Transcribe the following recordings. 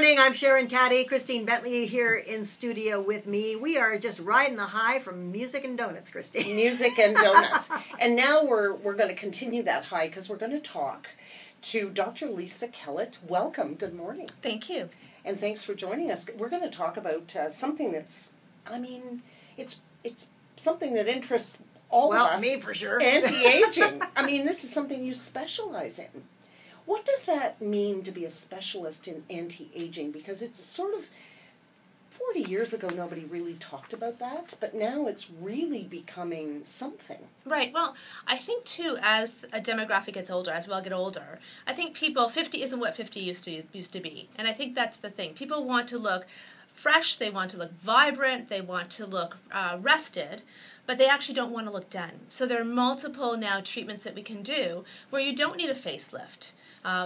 morning. I'm Sharon Caddy. Christine Bentley here in studio with me. We are just riding the high from music and donuts, Christine. Music and donuts. And now we're going to continue that high because we're going to talk to Dr. Lisa Kellett. Welcome. Good morning. Thank you. And thanks for joining us. We're going to talk about something that's, it's something that interests all of us. Well, me for sure. Anti-aging. This is something you specialize in. What does that mean to be a specialist in anti-aging? Because it's sort of, 40 years ago, nobody really talked about that, but now it's really becoming something. Right. Well, I think, too, as a demographic gets older, as we all get older, I think 50 isn't what 50 used to be. And I think that's the thing. People want to look fresh, they want to look vibrant, they want to look rested, but they actually don't want to look done. So there are multiple now treatments that we can do where you don't need a facelift.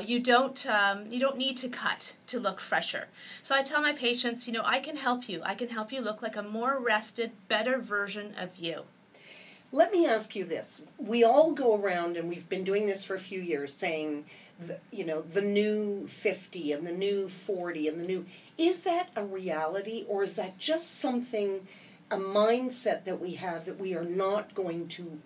You don't need to cut to look fresher. So I tell my patients, I can help you. I can help you look like a more rested, better version of you. Let me ask you this. We all go around, and we've been doing this for a few years, saying, the new 50 and the new 40 and the new... Is that a reality, or is that just something, a mindset that we have that we are not going to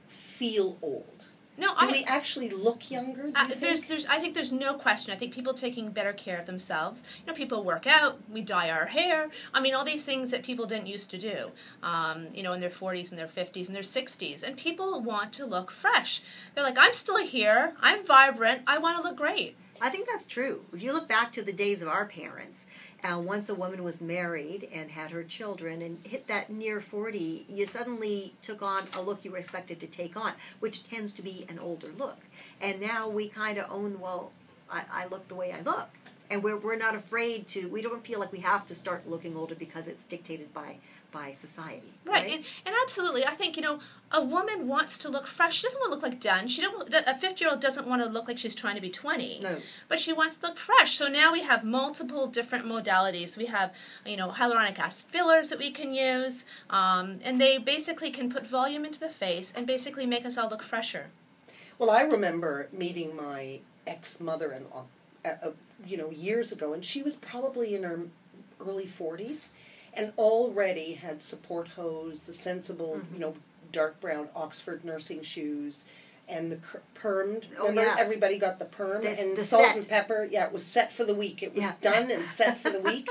feel old? No, do we actually look younger? I think there's no question. I think people taking better care of themselves. People work out, we dye our hair. All these things that people didn't used to do. In their 40s and their 50s and their 60s, and people want to look fresh. They're like, I'm still here. I'm vibrant. I want to look great. I think that's true. If you look back to the days of our parents, once a woman was married and had her children and hit that near 40, you suddenly took on a look you were expected to take on, which tends to be an older look. And now we kind of own, I look the way I look. And we're not afraid to, we don't feel like we have to start looking older because it's dictated by society. Right. And absolutely. I think, a woman wants to look fresh. She doesn't want to look like done. A 50-year-old doesn't want to look like she's trying to be 20. No. But she wants to look fresh. So now we have multiple different modalities. We have, hyaluronic acid fillers that we can use. And they basically can put volume into the face and basically make us all look fresher. Well, I remember meeting my ex-mother-in-law, years ago, and she was probably in her early 40s. And already had support hose, the sensible, dark brown Oxford nursing shoes, and the permed. Remember, everybody got the perm and the salt and pepper. Yeah, it was set for the week. It was done and set for the week.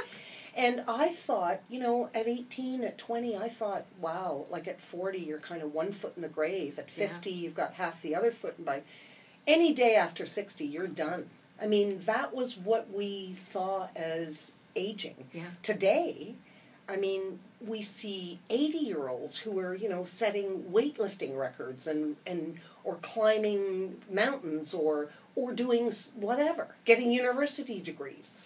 And I thought, at 18, at 20, I thought, wow, like at 40, you're kind of one foot in the grave. At 50, you've got half the other foot. And by any day after 60, you're done. That was what we saw as aging. Yeah. Today, we see 80-year-olds who are, setting weightlifting records or climbing mountains or doing whatever, getting university degrees.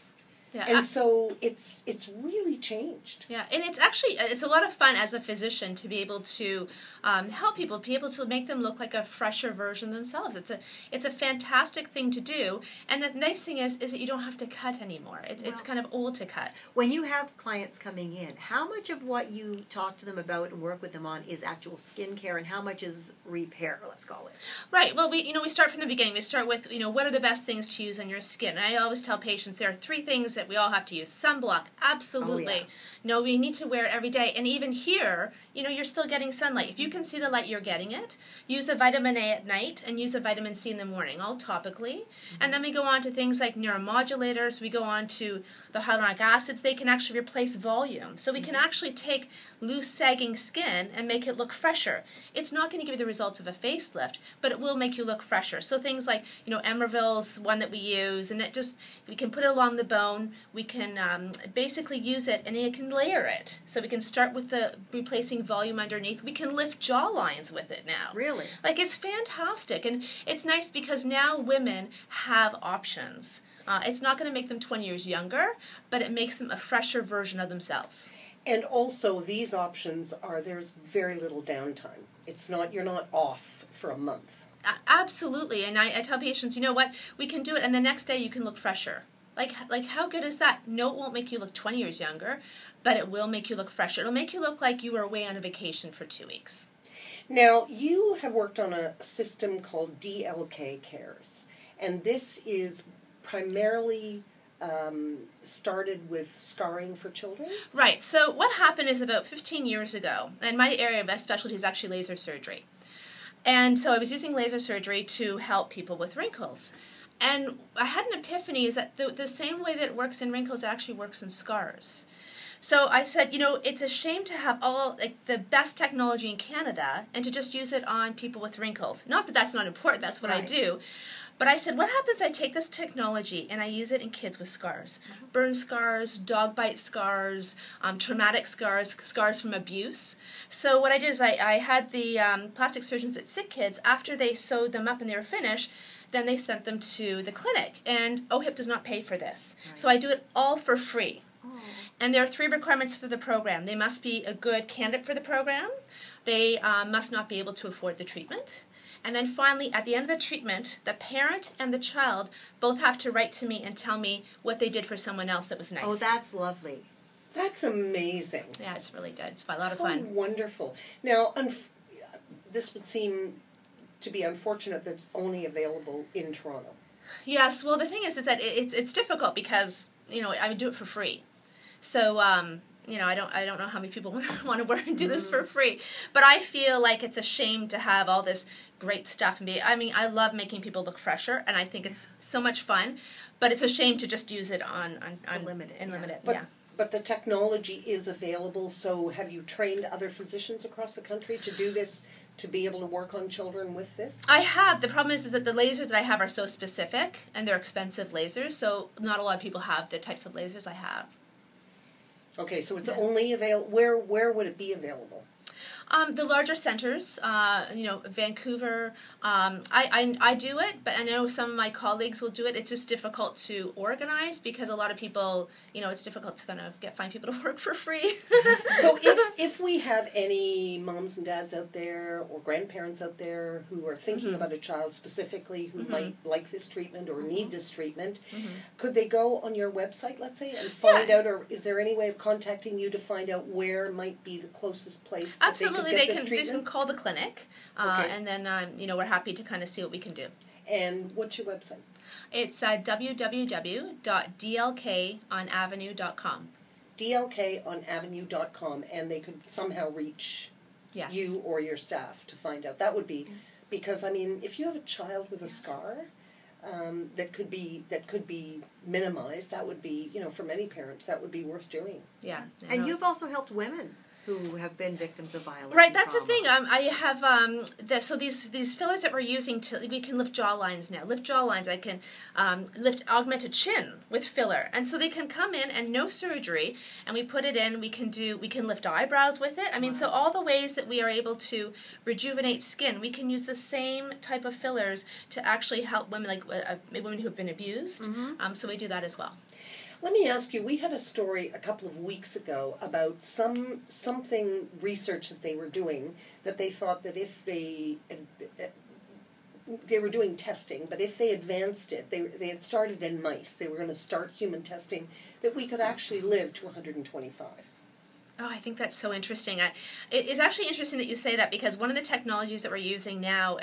Yeah, and so it's really changed. Yeah, and it's a lot of fun as a physician to be able to help people, be able to make them look like a fresher version of themselves. It's a fantastic thing to do, and the nice thing is that you don't have to cut anymore. It's kind of old to cut. When you have clients coming in, how much of what you talk to them about and work with them on is actual skincare, and how much is repair, let's call it? Right. Well, we start from the beginning. We start with what are the best things to use on your skin. And I always tell patients there are 3 things that we all have to use. Sunblock, absolutely. Oh, yeah. We need to wear it every day. And even here, you're still getting sunlight. If you can see the light, you're getting it. Use a vitamin A at night and use a vitamin C in the morning, all topically. And then we go on to things like neuromodulators. We go on to the hyaluronic acids. They can actually replace volume. So we can actually take loose, sagging skin and make it look fresher. It's not going to give you the results of a facelift, but it will make you look fresher. So things like, Emerville's one that we use, and we can put it along the bone. We can basically use it, and it can layer it. So we can start with the replacing volume underneath. We can lift jaw lines with it now. Really? It's fantastic. And it's nice because now women have options. It's not going to make them 20 years younger, but it makes them a fresher version of themselves. And also, these options there's very little downtime. You're not off for a month. Absolutely. And I tell patients, you know what, we can do it, and the next day you can look fresher. Like how good is that? No, it won't make you look 20 years younger, but it will make you look fresher. It'll make you look like you were away on a vacation for 2 weeks. Now, you have worked on a system called DLK Cares, and this is primarily started with scarring for children? Right. So what happened is about 15 years ago, and my area of specialty is actually laser surgery. And so I was using laser surgery to help people with wrinkles. And I had an epiphany is that the same way that it works in wrinkles actually works in scars. So I said, it's a shame to have all the best technology in Canada and to just use it on people with wrinkles. Not that that's not important, that's what I do. But I said, what happens if I take this technology and I use it in kids with scars? Burn scars, dog bite scars, traumatic scars, scars from abuse. So what I did is I had the plastic surgeons at Sick Kids, after they sewed them up and they were finished, then they sent them to the clinic. And OHIP does not pay for this. Right. So I do it all for free. Oh. And there are 3 requirements for the program. They must be a good candidate for the program. They must not be able to afford the treatment. And then finally, at the end of the treatment, the parent and the child both have to write to me and tell me what they did for someone else that was nice. Oh, that's lovely. That's amazing. Yeah, it's really good. It's a lot of How fun. Wonderful. Now, this would seem to be unfortunate that it's only available in Toronto. Yes, well, the thing is that it's difficult because, I do it for free. So, I don't know how many people want to work and do this for free. But I feel like it's a shame to have all this great stuff and I love making people look fresher, and I think it's so much fun. But it's a shame to just use it on limit it. But the technology is available. So have you trained other physicians across the country to do this, to be able to work on children with this? I have. The problem is that the lasers that I have are so specific, and they're expensive lasers. So not a lot of people have the types of lasers I have. Okay, so it's only available. Where would it be available? The larger centers, Vancouver. I do it, but I know some of my colleagues will do it. It's just difficult to organize because a lot of people, it's difficult to kind of find people to work for free. So if we have any moms and dads out there or grandparents out there who are thinking about a child specifically who might like this treatment or need this treatment, could they go on your website, let's say, and find out, or is there any way of contacting you to find out where might be the closest place that Absolutely. they can call the clinic, and then we're happy to kind of see what we can do. And what's your website? It's www.dlkonavenue.com. dlkonavenue.com, and they could somehow reach you or your staff to find out. That would be, because if you have a child with a scar that could be minimized, that would be, for many parents, that would be worth doing. Yeah. And you've also helped women who have been victims of violence. Right, that's the thing. I have so these fillers that we're using we can lift jawlines now. Lift jawlines. I can lift augmented chin with filler, and so they can come in and no surgery, and we put it in. We can lift eyebrows with it. So all the ways that we are able to rejuvenate skin, we can use the same type of fillers to actually help women, like women who have been abused. So we do that as well. Let me ask you, we had a story a couple of weeks ago about something research that they were doing, that they thought that if they were doing testing, but if they advanced it, they had started in mice, they were going to start human testing, that we could actually live to 125. Oh, I think that's so interesting. It's actually interesting that you say that, because one of the technologies that we're using now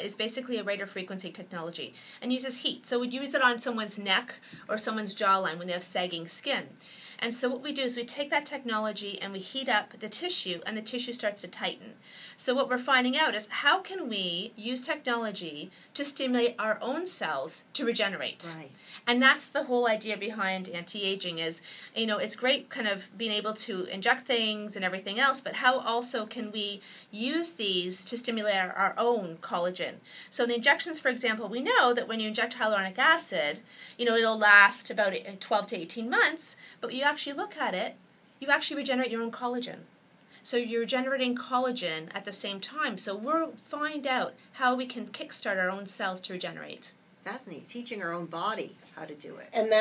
is basically a radio frequency technology and uses heat. So we'd use it on someone's neck or someone's jawline when they have sagging skin. And so what we do is we take that technology and we heat up the tissue, and the tissue starts to tighten. So what we're finding out is, how can we use technology to stimulate our own cells to regenerate? Right. And that's the whole idea behind anti-aging is, it's great kind of being able to inject things and everything else, but how also can we use these to stimulate our own collagen? So the injections, for example, we know that when you inject hyaluronic acid, it'll last about 12 to 18 months, but you actually look at it, you actually regenerate your own collagen. So you're generating collagen at the same time. So we'll find out how we can kickstart our own cells to regenerate. That's neat. Teaching our own body how to do it. And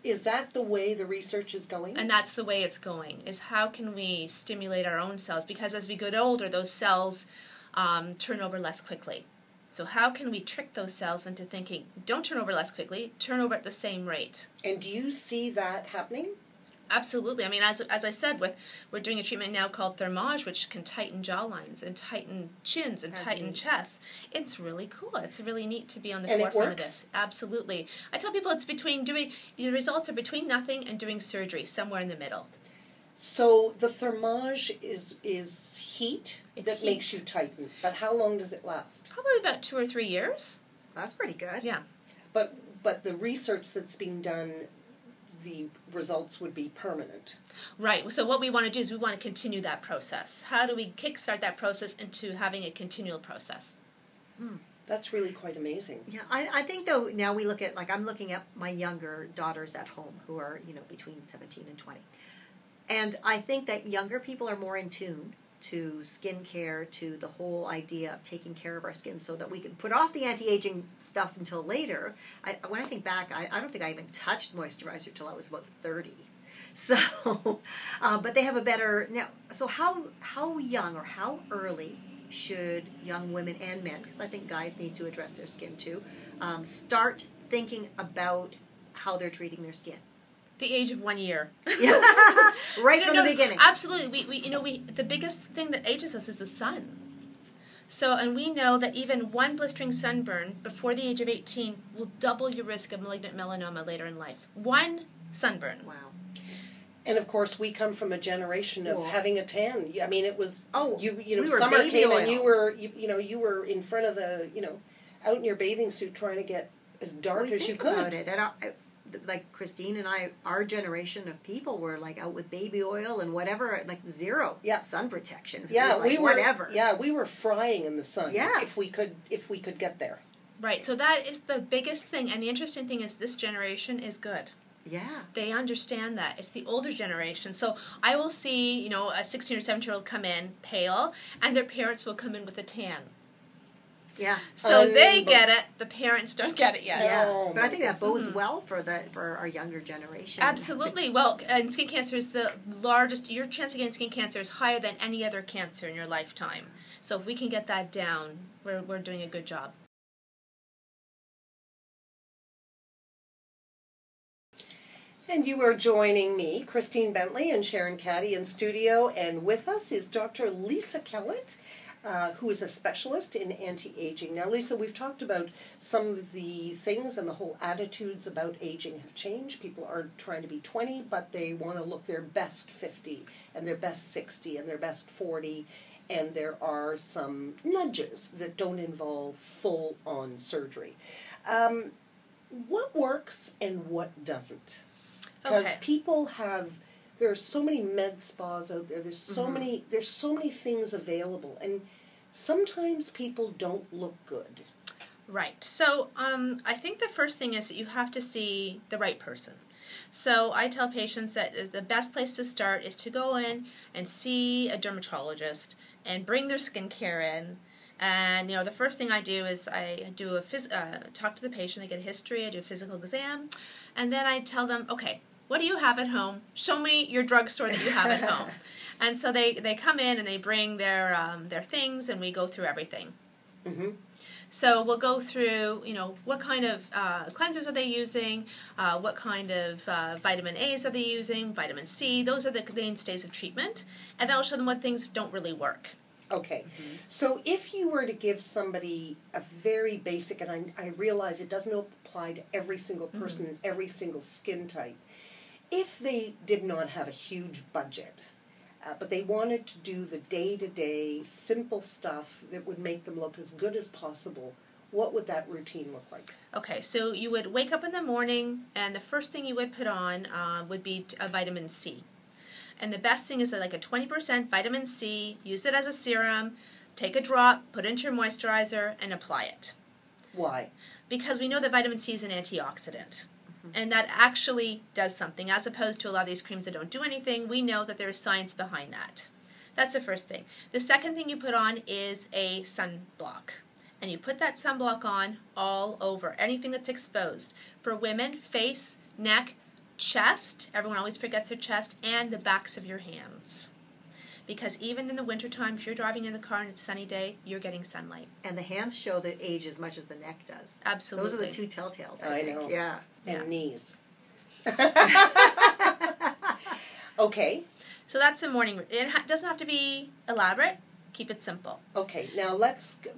is that the way the research is going? And that's the way it's going, is how can we stimulate our own cells? Because as we get older, those cells turn over less quickly. So how can we trick those cells into thinking, don't turn over less quickly, turn over at the same rate? And do you see that happening? Absolutely. I mean, as I said, we're doing a treatment now called thermage, which can tighten jawlines and tighten chins and tighten chests. It's really cool. It's really neat to be on the forefront of this. Absolutely. I tell people the results are between nothing and doing surgery, somewhere in the middle. So the thermage is heat that makes you tighten. But how long does it last? Probably about 2 or 3 years. That's pretty good. Yeah. But the research that's being done, the results would be permanent. Right. So what we want to do is we want to continue that process. How do we kickstart that process into having a continual process? That's really quite amazing. Yeah, I think though now we look at, like, I'm looking at my younger daughters at home who are, between 17 and 20. And I think that younger people are more in tune to skincare, to the whole idea of taking care of our skin so that we can put off the anti-aging stuff until later. When I think back, I don't think I even touched moisturizer till I was about 30. So, but they have a better, now, so how young or how early should young women and men, because I think guys need to address their skin too, start thinking about how they're treating their skin? The age of 1 year. Yeah. Right from the beginning. Absolutely. We the biggest thing that ages us is the sun. So, and we know that even one blistering sunburn before the age of 18 will double your risk of malignant melanoma later in life. One sunburn. Wow. And of course, we come from a generation of having a tan. I mean, it was we summer came oil. And you were in front of the out in your bathing suit trying to get as dark as you could. About it. And like Christine and I, our generation of people were like out with baby oil and whatever, like zero sun protection. Yeah, we were whatever. Yeah, we were frying in the sun. Yeah. if we could get there. Right. So that is the biggest thing, and the interesting thing is this generation is good. Yeah. They understand that. It's the older generation. So I will see, a 16 or 17-year-old come in pale, and their parents will come in with a tan. Yeah. So they get it. The parents don't get it yet. Yeah. Oh, but I think that bodes well for our younger generation. Absolutely. Well, and skin cancer is the largest. Your chance of getting skin cancer is higher than any other cancer in your lifetime. So if we can get that down, we're doing a good job. And you are joining me, Christine Bentley and Sharon Caddy in studio, and with us is Dr. Lisa Kellett, who is a specialist in anti-aging. Now, Lisa, we've talked about some of the things and the whole attitudes about aging have changed. People aren't trying to be 20, but they want to look their best 50 and their best 60 and their best 40. And there are some nudges that don't involve full-on surgery. What works and what doesn't? Because people there are so many med spas out there. There's so many things available, and sometimes people don't look good. Right. So I think the first thing is that you have to see the right person. So I tell patients that the best place to start is to go in and see a dermatologist and bring their skincare in. And, the first thing I do is I do talk to the patient, I get a history, I do a physical exam, and then I tell them, okay, what do you have at home? Show me your drugstore that you have at home. And so they come in and they bring their things, and we go through everything. Mm-hmm. So we'll go through, what kind of cleansers are they using, what kind of vitamin A's are they using, vitamin C. Those are the mainstays of treatment. And then I'll show them what things don't really work. Okay. Mm-hmm. So if you were to give somebody a very basic, and I realize it doesn't apply to every single person and every single skin type, if they did not have a huge budget, but they wanted to do the day-to-day simple stuff that would make them look as good as possible, what would that routine look like? Okay, so you would wake up in the morning, and the first thing you would put on would be a vitamin C. And the best thing is like a 20% vitamin C, use it as a serum, take a drop, put it into your moisturizer, and apply it. Why? Because we know that vitamin C is an antioxidant. And that actually does something, as opposed to a lot of these creams that don't do anything. We know that there is science behind that. That's the first thing. The second thing you put on is a sunblock. And you put that sunblock on all over, anything that's exposed. For women, face, neck, chest, everyone always forgets their chest, and the backs of your hands. Because even in the wintertime, if you're driving in the car and it's a sunny day, you're getting sunlight. And the hands show the age as much as the neck does. Absolutely. Those are the two telltales, I think. know. Yeah. And knees. Okay. So that's the morning. It doesn't have to be elaborate. Keep it simple. Okay. Now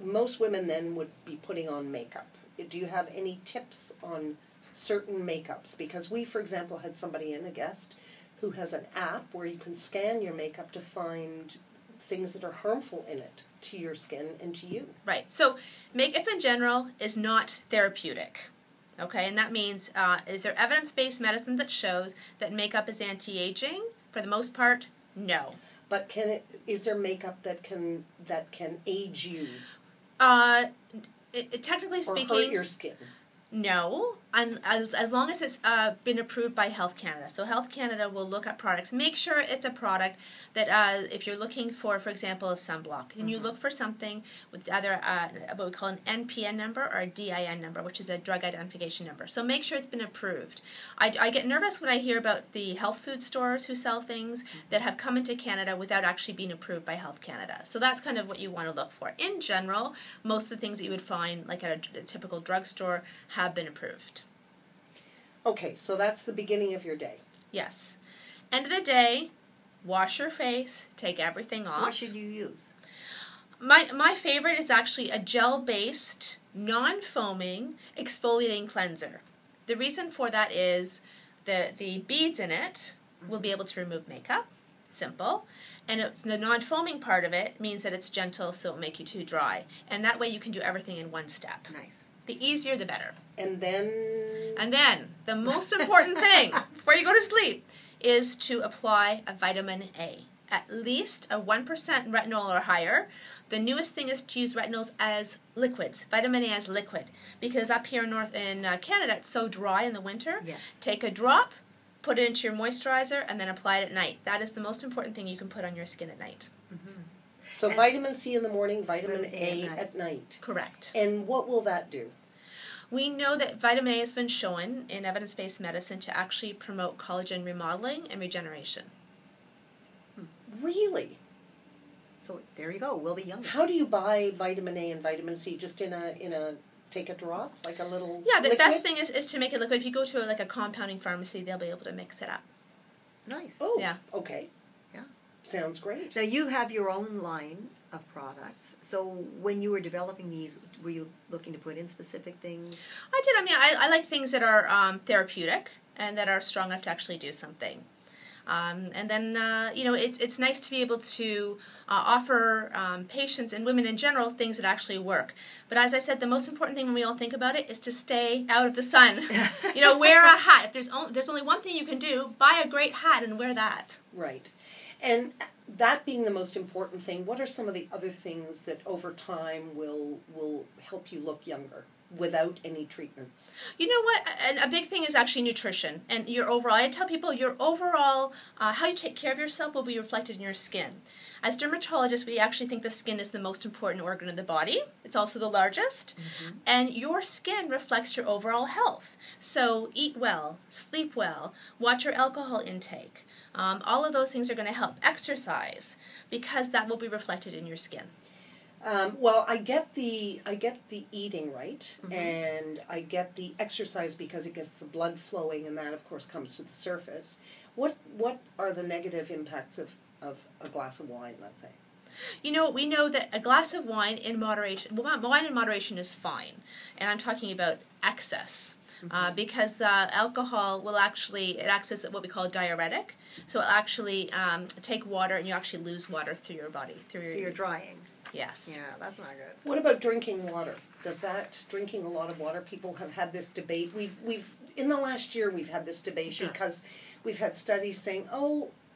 most women then would be putting on makeup. Do you have any tips on certain makeups? Because we, for example, had somebody in, a guest, who has an app where you can scan your makeup to find things that are harmful in it to your skin and to you. Right. So makeup in general is not therapeutic. Okay, and that means, is there evidence-based medicine that shows that makeup is anti-aging? For the most part, no. But is there makeup that can age you Technically or speaking, hurt your skin? no, as long as it's been approved by Health Canada. So Health Canada will look at products. Make sure it's a product that, if you're looking for example, a sunblock, and you look for something with either what we call an NPN number or a DIN number, which is a drug identification number. So make sure it's been approved. I get nervous when I hear about the health food stores who sell things that have come into Canada without actually being approved by Health Canada. So that's kind of what you want to look for. In general, most of the things that you would find, like at a typical drugstore, have been approved. Okay, so that's the beginning of your day. Yes. End of the day, wash your face, take everything off. What should you use? My favorite is actually a gel-based, non-foaming, exfoliating cleanser. The reason for that is the beads in it will be able to remove makeup. Simple. And the non-foaming part of it means that it's gentle, so it won't make you too dry. And that way you can do everything in one step. Nice. The easier, the better. And then The most important thing before you go to sleep is to apply a vitamin A. At least a 1% retinol or higher. The newest thing is to use retinols as liquids, vitamin A as liquid. Because up here in Canada, it's so dry in the winter. Yes. Take a drop, put it into your moisturizer, and then apply it at night. That is the most important thing you can put on your skin at night. Mm-hmm. So And vitamin C in the morning, vitamin vitamin A A at night. Correct. And what will that do? We know that vitamin A has been shown in evidence-based medicine to actually promote collagen remodeling and regeneration. Really? So there you go. We'll be younger. How do you buy vitamin A and vitamin C? Just in a take a drop, like a little Yeah, the liquid? best thing is to make it liquid. If you go to a compounding pharmacy, they'll be able to mix it up. Nice. Oh, Yeah. okay. Yeah. Sounds great. Now you have your own line of products. So when you were developing these, were you looking to put in specific things? I did. I mean, I like things that are therapeutic and that are strong enough to actually do something. And then, it's nice to be able to offer patients and women in general things that actually work. But as I said, the most important thing when we all think about it is to stay out of the sun. Wear a hat. If there's only one thing you can do, buy a great hat and wear that. Right. And that being the most important thing, what are some of the other things that over time will help you look younger without any treatments? You know what? A big thing is actually nutrition and your overall. I tell people your overall, how you take care of yourself will be reflected in your skin. As dermatologists, we actually think the skin is the most important organ of the body. It's also the largest. Mm-hmm. And your skin reflects your overall health. So eat well, sleep well, watch your alcohol intake. All of those things are going to help. Exercise, because that will be reflected in your skin. Well, I get the eating right, mm-hmm. and I get the exercise because it gets the blood flowing, and that, of course, comes to the surface. What are the negative impacts of a glass of wine, let's say? We know that a glass of wine in moderation, wine in moderation is fine, and I'm talking about excess. Mm-hmm. Because alcohol will it acts as what we call a diuretic, so it'll actually take water, and you actually lose water through your body. So you're drying. Yes. Yeah, that's not good. What about drinking water? Drinking a lot of water? People have had this debate. We've in the last year we've had this debate Sure. because we've had studies saying,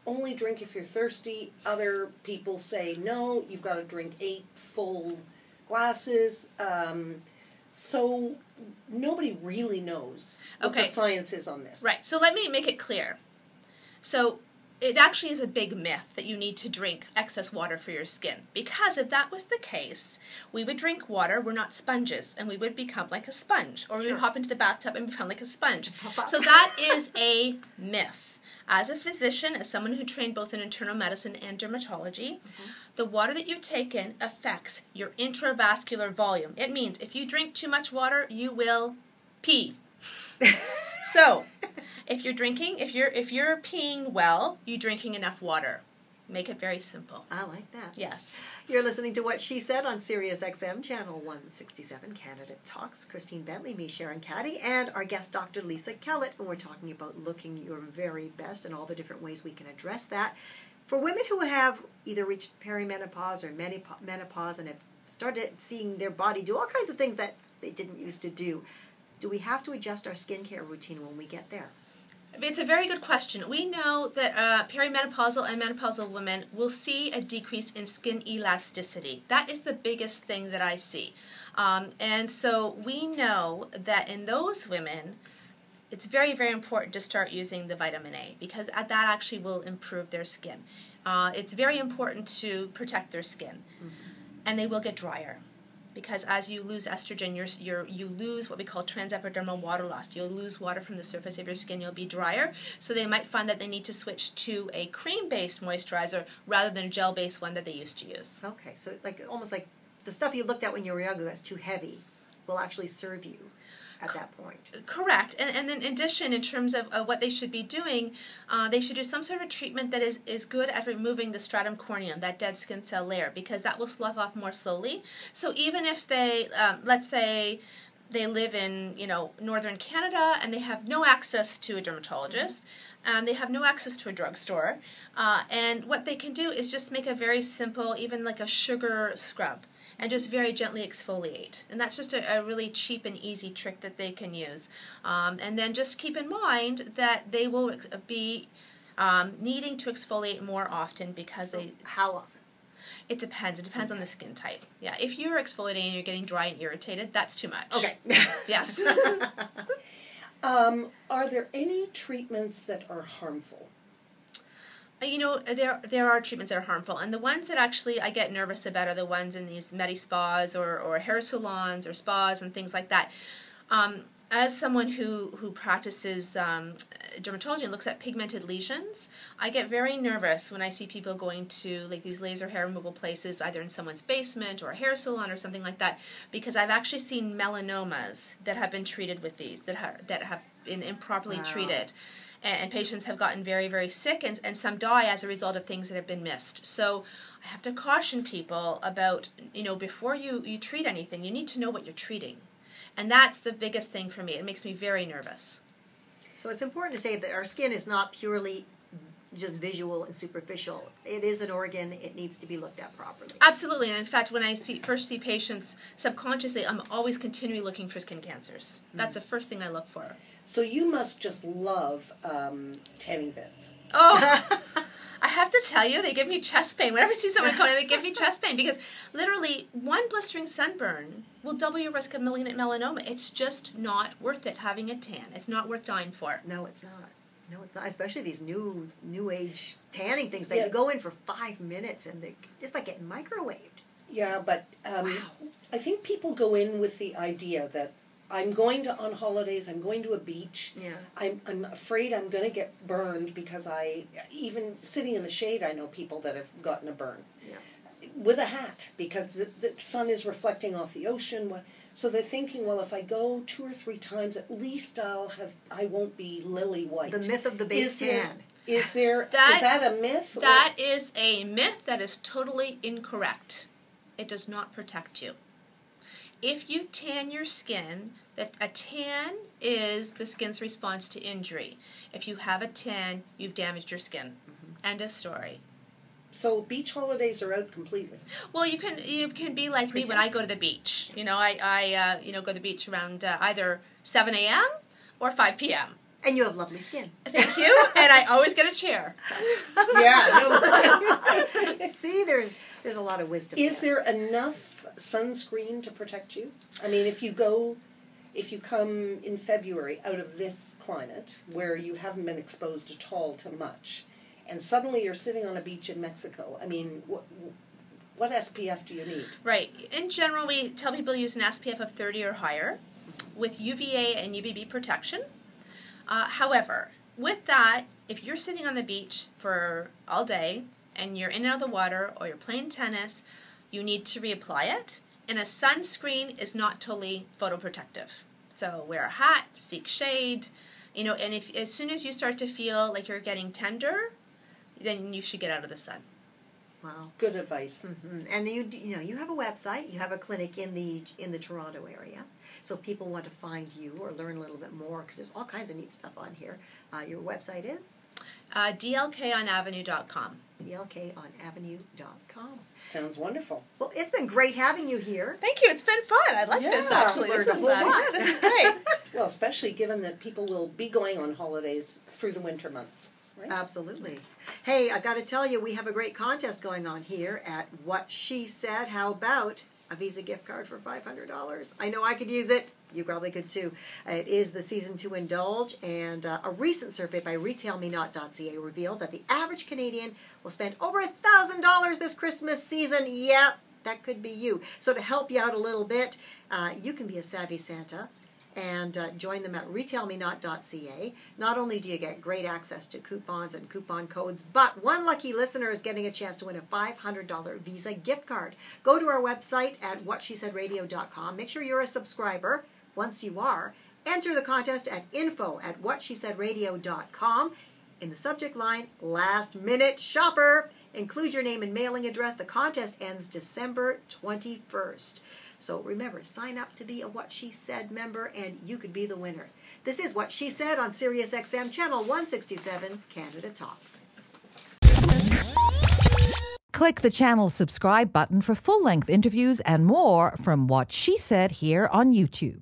only drink if you're thirsty. Other people say, no, you've got to drink 8 full glasses. So nobody really knows what the science is on this. Right. So let me make it clear. So it actually is a big myth that you need to drink excess water for your skin. Because if that was the case, we would drink water, we're not sponges, and we would become like a sponge. Or we would hop into the bathtub and become like a sponge. So that is a myth. As a physician, as someone who trained both in internal medicine and dermatology, the water that you take in affects your intravascular volume. It means if you drink too much water, you will pee. So, If you're drinking, if you're peeing well, you're drinking enough water. Make it very simple. I like that. Yes. You're listening to What She Said on SiriusXM Channel 167 Canada Talks. Christine Bentley, me, Sharon Caddy, and our guest, Dr. Lisa Kellett, and we're talking about looking your very best and all the different ways we can address that. For women who have either reached perimenopause or menopause and have started seeing their body do all kinds of things that they didn't used to do we have to adjust our skincare routine when we get there? It's a very good question. We know that perimenopausal and menopausal women will see a decrease in skin elasticity. That is the biggest thing that I see. And so we know that in those women, it's very, very important to start using the vitamin A because that actually will improve their skin. It's very important to protect their skin. Mm-hmm. And they will get drier. Because as you lose estrogen, you lose what we call transepidermal water loss. You'll lose water from the surface of your skin. You'll be drier. So they might find that they need to switch to a cream-based moisturizer rather than a gel-based one that they used to use. Okay, so almost like the stuff you looked at when you were younger as too heavy will actually serve you at that point. Correct. And then in addition, in terms of what they should be doing, they should do some sort of treatment that is good at removing the stratum corneum, that dead skin cell layer, because that will slough off more slowly. So even if they, let's say, they live in, northern Canada and they have no access to a dermatologist, and they have no access to a drugstore, and what they can do is just make a very simple, even like a sugar scrub, and just very gently exfoliate. And that's just a really cheap and easy trick that they can use. And then just keep in mind that they will be needing to exfoliate more often because How often? It depends. It depends on the skin type. Yeah, if you're exfoliating and you're getting dry and irritated, that's too much. Okay. Yes. Are there any treatments that are harmful? There are treatments that are harmful, and the ones that actually I get nervous about are the ones in these medi-spas or hair salons or spas and things like that. As someone who practices dermatology and looks at pigmented lesions, I get very nervous when I see people going to these laser hair removal places, either in someone's basement or a hair salon or something like that, because I've actually seen melanomas that have been treated with these, that have been improperly treated. And patients have gotten very, very sick, and some die as a result of things that have been missed. So I have to caution people about, before you treat anything, you need to know what you're treating. And that's the biggest thing for me. It makes me very nervous. So it's important to say that our skin is not purely just visual and superficial. It is an organ. It needs to be looked at properly. Absolutely. And in fact, when I first see patients subconsciously, I'm always continually looking for skin cancers. That's the first thing I look for. So you must just love tanning beds. Oh, I have to tell you, they give me chest pain. Whenever I see someone coming, they give me chest pain because literally one blistering sunburn will double your risk of malignant melanoma. It's just not worth it having a tan. It's not worth dying for. No, it's not. No, it's not. Especially these new age tanning things that you go in for 5 minutes and it's like getting microwaved. Yeah, but I think people go in with the idea that I'm going on holidays, I'm going to a beach. Yeah. I'm afraid I'm going to get burned because even sitting in the shade, I know people that have gotten a burn. Yeah. With a hat, because the sun is reflecting off the ocean. So they're thinking, well, if I go 2 or 3 times, at least I won't be lily white. The myth of the base tan. Is that a myth? That is a myth that is totally incorrect. It does not protect you. If you tan your skin, a tan is the skin's response to injury. If you have a tan, you've damaged your skin. Mm-hmm. End of story. So beach holidays are out completely. Well, you can be like me when I go to the beach. I go to the beach around either 7 a.m. or 5 p.m. And you have lovely skin. Thank you. And I always get a chair. Yeah. See, there's a lot of wisdom. Is there enough sunscreen to protect you? I mean, if you come in February out of this climate where you haven't been exposed at all to much, and suddenly you're sitting on a beach in Mexico, I mean, what SPF do you need? Right. In general, we tell people to use an SPF of 30 or higher with UVA and UVB protection. However, with that, if you're sitting on the beach for all day and you're in and out of the water or you're playing tennis, you need to reapply it. And a sunscreen is not totally photoprotective. So wear a hat, seek shade, You know, and if as soon as you start to feel like you're getting tender, then you should get out of the sun. Wow. Good advice. Mm-hmm. And you have a website. You have a clinic in the Toronto area. So if people want to find you or learn a little bit more, because there's all kinds of neat stuff on here. Your website is? DLKOnavenue.com. DLKOnavenue.com. Sounds wonderful. Well, it's been great having you here. Thank you. It's been fun. I like this, actually. This is great. Well, especially given that people will be going on holidays through the winter months. Right? Absolutely. Hey, I got to tell you, we have a great contest going on here at What She Said. How about a Visa gift card for $500? I know I could use it. You probably could too. It is the season to indulge, and a recent survey by retailmenot.ca revealed that the average Canadian will spend over $1,000 this Christmas season. Yep, that could be you. So to help you out a little bit, you can be a savvy Santa and join them at retailmenot.ca. Not only do you get great access to coupons and coupon codes, but one lucky listener is getting a chance to win a $500 Visa gift card. Go to our website at whatshesaid.radio.com. Make sure you're a subscriber. Once you are, enter the contest at info@whatshesaid.radio.com. In the subject line, last minute shopper. Include your name and mailing address. The contest ends December 21st. So remember, sign up to be a What She Said member, and you could be the winner. This is What She Said on SiriusXM Channel 167, Canada Talks. Click the channel subscribe button for full-length interviews and more from What She Said here on YouTube.